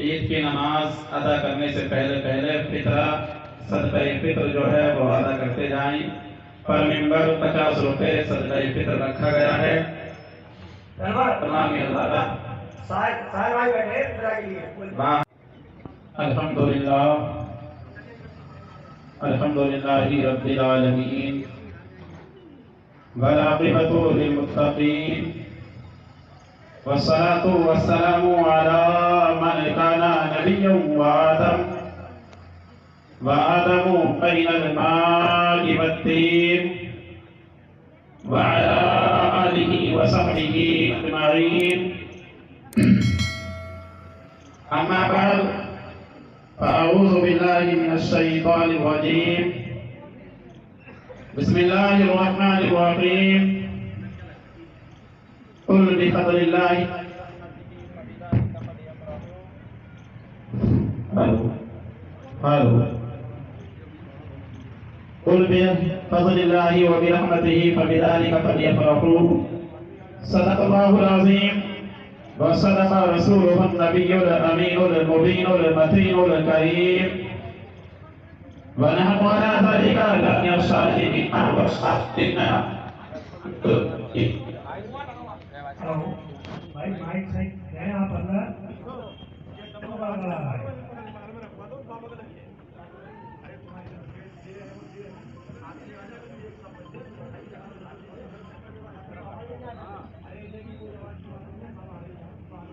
عید کی نماز ادا کرنے سے پہلے فطرہ صدقہ فطر جو ہے وہ ادا کرتے جائیں۔ پر ممبر 50 روپے صدقہ فطر رکھا گیا ہے۔ تمام الحمدللہ رب العالمین والعاقبۃ للمتقین والصلاة والسلام على من كان نبيا وآدم بين الماء والطين وعلى آله وصحبه أجمعين أما بعد فأعوذ بالله من الشيطان الرجيم بسم الله الرحمن الرحيم قل بفضل الله قل بفضل الله وبرحمته فبذلك فليفرحوا صدق الله العظيم وصدق رسوله النبي الأمين المبين المتين الكريم ونحن على ذلك لمن الشاهدين والشاهدين.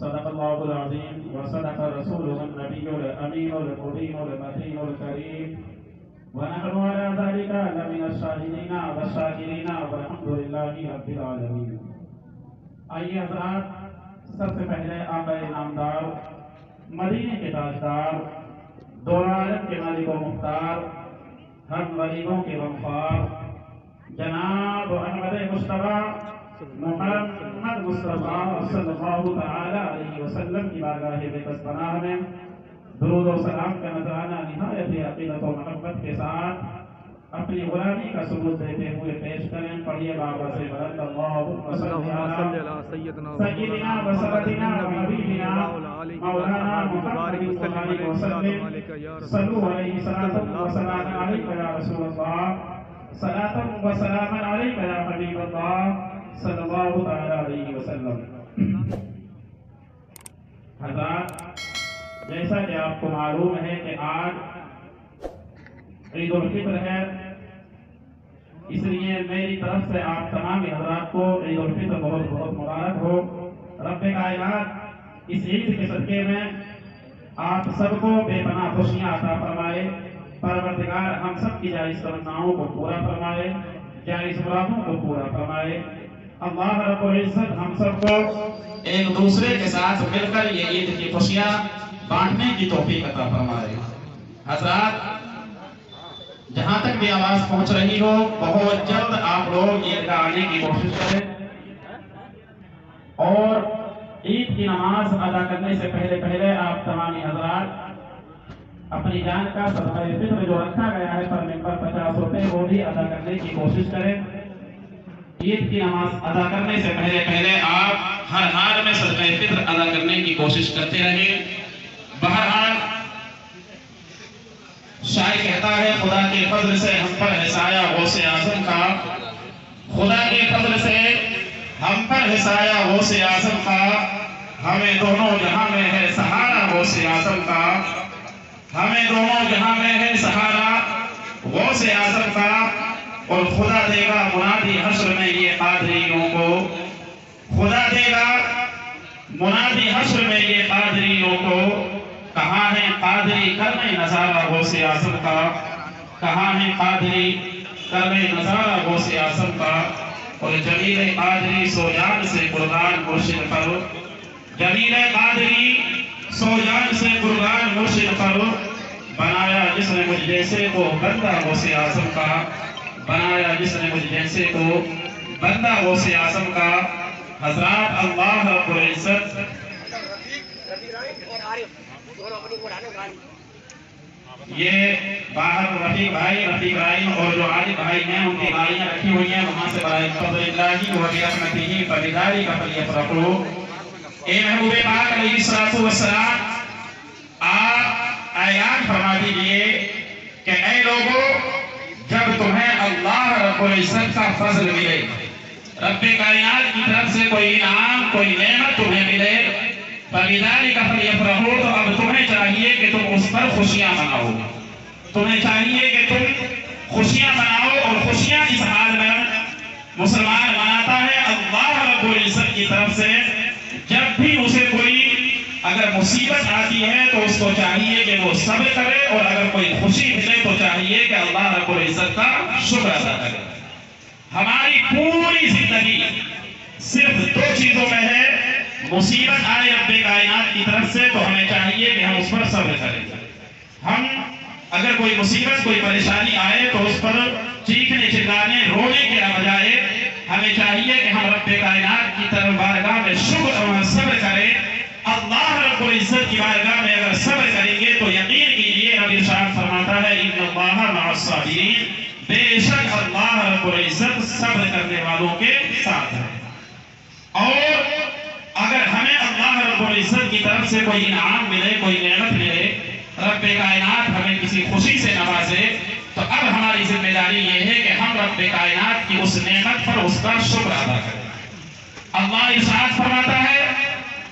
صدق الله العظيم وصدق رسوله النبي الأمين المبين المتين الكريم ونحن على ذلك لمن الشاهدين والشاكرين والحمد لله رب العالمين. آئیے حضرات، سب سے پہلے آقا نامدار، مدینے کے تاجدار، دو عالم کے مالک و مختار، ہم غریبوں کے غمخوار جناب احمد مصطفیٰ محمد مصطفیٰ صلی اللہ تعالی علیہ وسلم کی بارگاہ بقدس پناہ میں درود و سلام کا نذرانہ نہایت عقیدت و محبت کے ساتھ اپنی غلامی کا ثبوت دیتے ہوئے پیش کریں۔ پڑھیے بابا سے بلند اللہم صلی علی سیدنا و سندنا و حبیبنا مولانا محمد صلی اللہ علیہ وسلم صلو علیہ صلاۃ و سلام علیک یا رسول اللہ صلاۃ و سلام علیک یا حبیب اللہ صلی اللہ تعالی علیہ وسلم۔ حضرات، جیسا کہ آپ کو معلوم ہے کہ آج عید الفطر ہے، اس لیے میری طرف سے آپ تمام حضرات کو عید الفطر بہت بہت مبارک ہو۔ رب کائنات اس عید کے صدقے میں آپ سب کو بے پناہ خوشیاں عطا فرمائے۔ پروردگار ہم سب کی جائز تمناؤں کو پورا فرمائے، جائز مرادوں کو پورا فرمائے۔ اللہ رب العزت ہم سب کو ایک دوسرے کے ساتھ مل کر یہ عید کی خوشیاں بانٹنے کی توفیق عطا فرمائے۔ حضرات، جہاں تک بھی آواز پہنچ رہی ہو، بہت جلد آپ لوگ عیدگاہ آنے کی کوشش کریں اور عید کی نماز ادا کرنے سے پہلے آپ تمامی حضرات اپنی جان کا صدقہ فطر جو رکھا گیا ہے پر ممبر 50 روپے وہ بھی ادا کرنے کی کوشش کریں۔ عید کی نماز ادا کرنے سے پہلے آپ ہر حال میں صدقہ فطر ادا کرنے کی کوشش کرتے رہیں۔ بہرحال شاعر کہتا ہے خدا کے فضل سے ہم پر ہے سایہ غوث اعظم کا، خدا کے فضل سے ہم پر ہے سایہ غوث اعظم کا، ہمیں دونوں جہاں میں ہے سہارا غوث اعظم کا، ہمیں دونوں جہاں میں ہے سہارا غوث اعظم کا۔ اور خدا دے گا منادی حشر میں یہ قادریوں کو، خدا دے گا منادی حشر میں یہ قادریوں کو، کہاں ہے قادری کرنے نظارہ غوث اعظم کا، کہاں ہے قادری کرنے نظارہ غوث اعظم کا۔ اور جمیل قادری سو جان سے قربان مرشد پر، جمیل قادری سو جان سے قربان مرشد پر، بنایا جس نے مجھ جیسے کو بندہ غوث اعظم کا، بنایا جس نے مجھ جیسے کو بندہ غوث اعظم کا۔ حضرات، اللہ رب العزت یہ باہر رفیق ابراہیم اور جو عالم بھائی ہیں ان کی گاڑیاں رکھی ہوئی ہیں، وہاں سے برائے فضل اللہ و برحمتہ فبذلک فلیفرحوا۔ اے محبوب پاک علیہ الصلوۃ والسلام، آپ اعلان فرما دیجئے کہ اے لوگوں، جب تمہیں اللہ رب العزت کا فضل ملے، رب کائنات کی طرف سے کوئی انعام، کوئی نعمت تمہیں ملے، فَبِذَلِكَ فَلْيَفْرَحُوا، تو اب تمہیں چاہیے کہ تم اس پر خوشیاں مناؤ، تمہیں چاہیے کہ تم خوشیاں مناؤ۔ اور خوشیاں اس حال میں مسلمان مناتا ہے اللہ رب العزت کی طرف سے، جب بھی اسے کوئی اگر مصیبت آتی ہے تو اس کو چاہیے کہ وہ صبر کرے، اور اگر کوئی خوشی ملے تو چاہیے کہ اللہ رب العزت کا شکر ادا کرے۔ ہماری پوری زندگی صرف دو چیزوں میں ہے، مصیبت آئے رب کائنات کی طرف سے تو ہمیں چاہیے کہ ہم اس پر صبر کریں۔ ہم اگر کوئی مصیبت، کوئی پریشانی آئے تو اس پر چیخنے چلانے رونے کے بجائے ہمیں چاہیے کہ ہم رب کائنات کی طرف بارگاہ میں شکر اور صبر کریں۔ اللہ رب العزت کی بارگاہ میں اگر صبر کریں گے تو یقین کیجئے رب ارشاد فرماتا ہے ان اللہ مع الصابرین، بے شک اللہ رب العزت صبر کرنے والوں کے ساتھ ہے۔ اور اگر ہمیں اللہ رب العزت کی طرف سے کوئی انعام ملے، کوئی نعمت ملے، رب کائنات ہمیں کسی خوشی سے نوازے، تو اب ہماری ذمہ داری یہ ہے کہ ہم رب کائنات کی اس نعمت پر اس کا شکر ادا کریں۔ اللہ ارشاد فرماتا ہے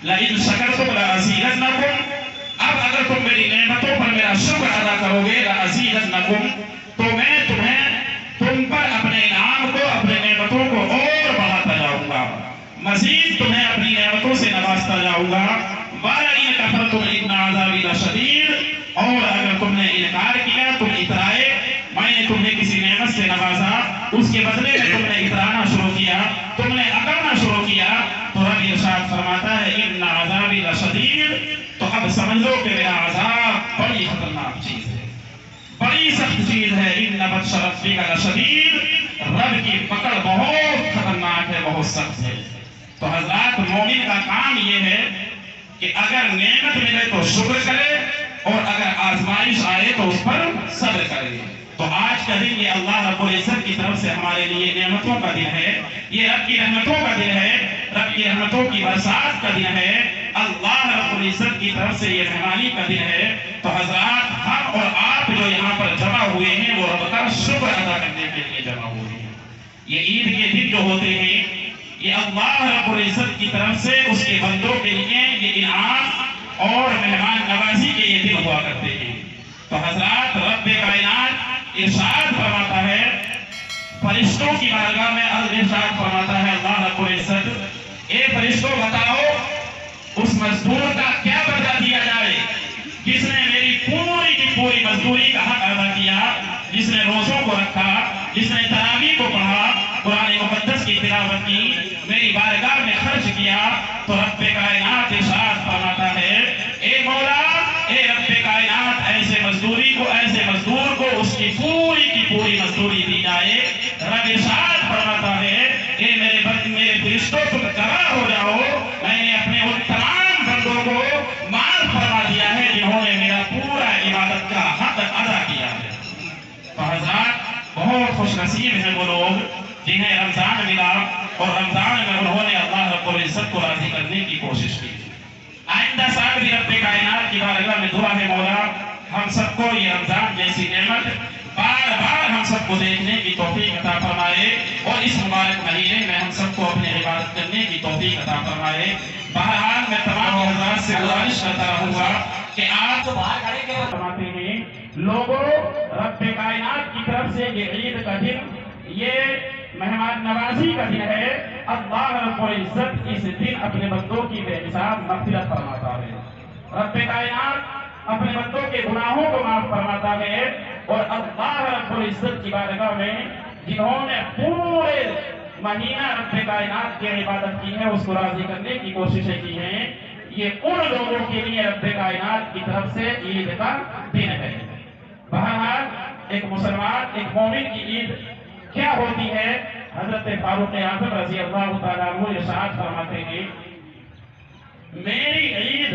لَإِن شَكَرْتُمْ لَأَزِيدَنَّكُمْ، اب اگر تم میری نعمتوں پر میرا شکر ادا کرو گے، لَأَزِيدَنَّكُمْ، تو میں تم پر اپنے انعام کو، اپنے نعمتوں کو اور بڑھاتا جاؤں گا، مزید تمہیں اپنی نعمتوں سے نوازتا جاؤں گا۔ وَلَئِن كَفَرْتُمْ إِنَّ عَذَابِي لَشَدِيدٌ، اور اگر تم نے انکار کیا، تم اترائے، میں نے تمہیں کسی نعمت سے نوازا، اس کے بدلے میں تم نے اترانا شروع کیا، تم نے اکڑنا شروع کیا، تو رب ارشاد فرماتا ہے اِنَّ عَذَابِي لَشَدِيدٌ، تو اب سمجھ لو کہ میرا عذاب بڑی خطرناک چیز ہے، بڑی سخت چیز ہے۔ اِنَّ بَطْشَ رَبِّكَ لَشَدِيدٌ، رب کی پکڑ بہت خطرناک ہے، بہت سخت ہے۔ تو حضرات، مومن کا کام یہ ہے کہ اگر نعمت ملے تو شکر کرے، اور اگر آزمائش آئے تو اس پر صبر کرے۔ تو آج کا دن یہ اللہ رب العزت کی طرف سے ہمارے لیے نعمتوں کا دن ہے، یہ رب کی رحمتوں کا دن ہے، رب کی رحمتوں کی برسات کا دن ہے، اللہ رب العزت کی طرف سے یہ مہمانی کا دن ہے۔ تو حضرات، ہم اور آپ جو یہاں پر جمع ہوئے ہیں وہ رب کا شکر ادا کرنے کے لیے جمع ہوئے ہیں۔ یہ عید کے دن جو ہوتے ہیں، یہ اللہ رب العزت کی طرف سے اس کے بندوں کے لیے یہ انعام اور مہمان نوازی کے یہ دن ہوا کرتے ہیں۔ تو حضرات، رب کائنات ارشاد فرماتا ہے، فرشتوں کی بارگاہ میں ارشاد فرماتا ہے اللہ رب العزت، اے فرشتوں بتاؤ اس مزدور کا کیا بدلہ دیا جائے جس نے میری پوری کی پوری مزدوری کا حق ادا کیا، جس نے روزوں کو رکھا، جس نے تراویح کو پڑھا، قرآن مقدس کی تلاوت کی، میری بارگاہ میں خرچ کیا۔ تو رب کائنات ارشاد فرماتا ہے، اے مولا، اے رب کائنات، ایسے مزدور کو اس کی پوری مزدوری دی جائے۔ رب ارشاد فرماتا ہے، اے میرے فرشتوں تم گواہ ہو جاؤ، میں نے اپنے ان تمام بندوں کو معاف فرما دیا ہے جنہوں نے میرا پورا عبادت کا حق ادا کیا ہے۔ تو حضرات، بہت خوش نصیب ہیں وہ لوگ جنہیں رمضان ملا اور رمضان میں انہوں نے اللہ رب العزت کو راضی کرنے کی کوشش کی۔ آئندہ سال بھی رب کائنات کی بارگاہ میں دعا ہے، مولا ہم سب کو یہ رمضان جیسی نعمت بار بار ہم سب کو دیکھنے کی توفیق عطا فرمائے، اور اس مبارک مہینے میں ہم سب کو اپنی عبادت کرنے کی توفیق عطا فرمائے۔ بہرحال میں تمام حضرات سے گزارش کرتا رہوں گا کہ آپ جو باہر کھڑے کے فرماتے ہیں، لوگوں، رب کائنات کی طرف سے یہ عید کا دن، یہ مہمان نوازی کا دن ہے۔ اللہ رب العزت اس دن اپنے بندوں کی بے حساب مغفرت فرماتا ہے، رب کائنات اپنے بندوں کے گناہوں کو معاف فرماتا ہے، اور اللہ رب العزت کی بارگاہ میں جنہوں نے پورے مہینہ رب کائنات کی عبادت کی ہے، اس کو راضی کرنے کی کوششیں کی ہیں، یہ ان لوگوں کے لیے رب کائنات کی طرف سے عید کا دن ہے۔ بہرحال، ایک مسلمان، ایک مومن کی عید کیا ہوتی ہے؟ حضرت فاروق اعظم رضی اللہ تعالیٰ عنہ ارشاد فرماتے ہیں، میری عید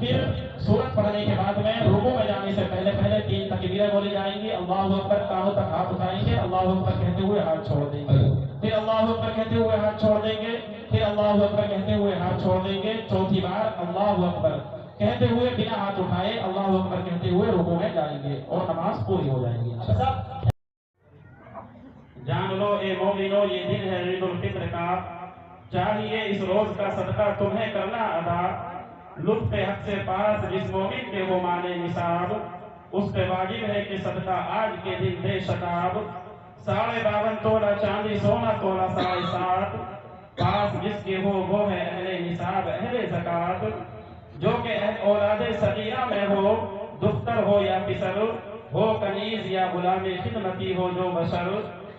پھر سورت پڑھنے کے بعد میں رکوع میں جانے سے پہلے 3 تکبیریں بولی جائیں گی. اللہ اکبر کانوں تک ہاتھ اٹھائیں گے, اللہ اکبر کہتے ہوئے ہاتھ چھوڑ دیں گے, پھر اللہ اکبر کہتے ہوئے ہاتھ چھوڑ دیں گے, پھر اللہ اکبر کہتے ہوئے ہاتھ چھوڑ دیں گے. چوتھی بار اللہ اکبر کہتے ہوئے بنا ہاتھ اٹھائے اللہ اکبر کہتے ہوئے رکوع میں جائیں گے اور نماز پوری ہو جائے گی. جان لو اے مومنو, یہ دن ہے عید الفطر کا, چاہیے اس روز کا صدقہ تمہیں کرنا ادا. لطف حق سے پاس جس مومن کے ہو مانے نصاب, اس پہ واجب ہے کہ صدقہ آج کے دن دے شتاب. 52 تولہ چاندی سونا تولہ 7.5, پاس جس کے ہو وہ ہے اہل نصاب اہل زکات. جو کہ اولاد صغیرہ میں ہو, دختر ہو یا پسر, ہو کنیز یا غلام خدمتی ہو جو بشر,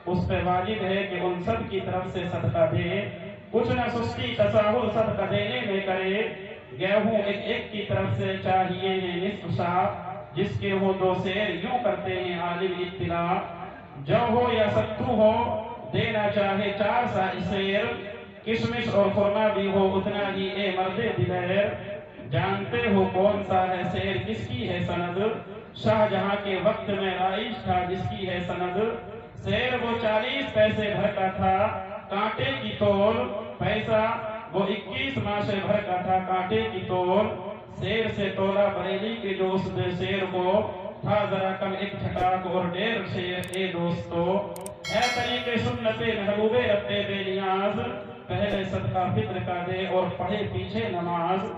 اس پہ واجب ہے کہ ان سب کی طرف سے صدقہ دے. کچھ نہ سستی تساہل صدقہ دینے میں کرے. گیہوں ایک کی طرف سے چاہیے نصف سا, جس کے ہو 2 سیر یوں کرتے ہیں عالم اطلاع. جو ہو یا ستو ہو دینا چاہے 4 سا سیر, کشمش اور خرما بھی ہو اتنا ہی اے مرد دلیر. جانتے ہو کون سا ہے سیر کس کی ہے سند, شاہ جہاں کے وقت میں رائج تھا جس کی ہے سند. سیر وہ 40 پیسے بھر کا تھا کانٹے کی تول, پیسہ وہ 21 ماشے بھر کا تھا کانٹے کی تول. سیر سے تولا بریلی کے جو اس سیر کو تھا ذرا کم 1 چھٹاک اور 1.5 شیر اے دوستو. ہے طریقے سنت محبوب رب بے نیاز, پہلے صدقہ فطر کا دے اور پڑھے پیچھے نماز.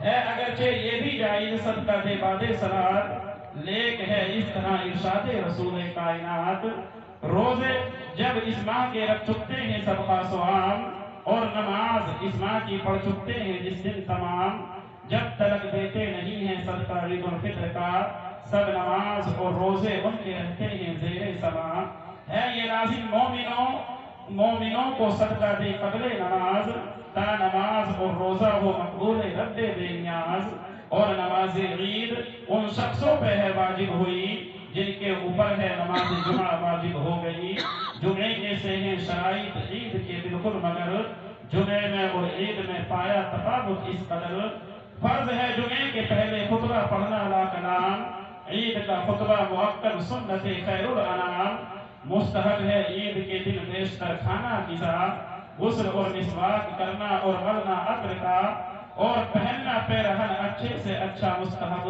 ہے اگرچہ یہ بھی جائز صدقہ دے بعد صلات, لیک ہے اس طرح ارشاد رسول کائنات. روزے جب اس ماہ کے رکھ چکتے ہیں سب خاص و عام, اور نماز اس ماہ کی پڑھ چکتے ہیں جس دن تمام. جب تلک دیتے نہیں ہیں صدقہ عید الفطر کا, سب نماز اور روزے ان کے رہتے ہیں زیر سما. ہے یہ لازم مومنوں کو صدقہ دے قبل نماز, تا نماز اور روزہ ہو مقبول رب بے نیاز. اور نماز عید ان شخصوں پہ ہے واجب ہوئی جن کے اوپر ہے نماز جمعہ واجب ہو گئی. جمعے کے سے ہیں شرائط عید کے بالکل, مگر جمعے میں اور عید میں پایا تفاوت اس قدر. فرض ہے جمعے کے پہلے خطبہ پڑھنا لا کلام, عید کا خطبہ مؤکد سنت خیر الانام. مستحب ہے عید کے دن بیشتر کھانا غذا, غسل اور مسواک کرنا اور ملنا عطر کا, اور پہننا پیرہن اچھے سے اچھا مستحب.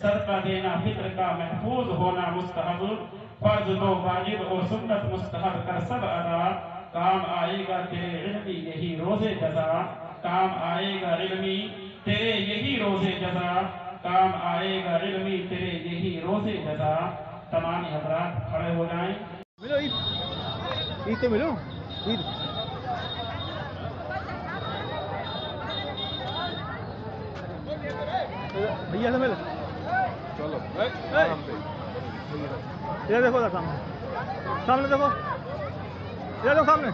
صدقہ دینا فطر کا محفوظ ہونا مستحب. فرض 2 واجب اور سنت مستحب کر سب ادا, کام آئے گا تیرے علمی یہی روزے جزا. کام آئے گا علمی تیرے یہی روزے جزا, کام آئے گا علمی تیرے یہی روزے جزا. تمام حضرات کھڑے ہو جائیں. ملو عید تو ملو عید. بھیا سے مل چلو یہ دیکھو سامنے دیکھو, یہ دیکھو سامنے.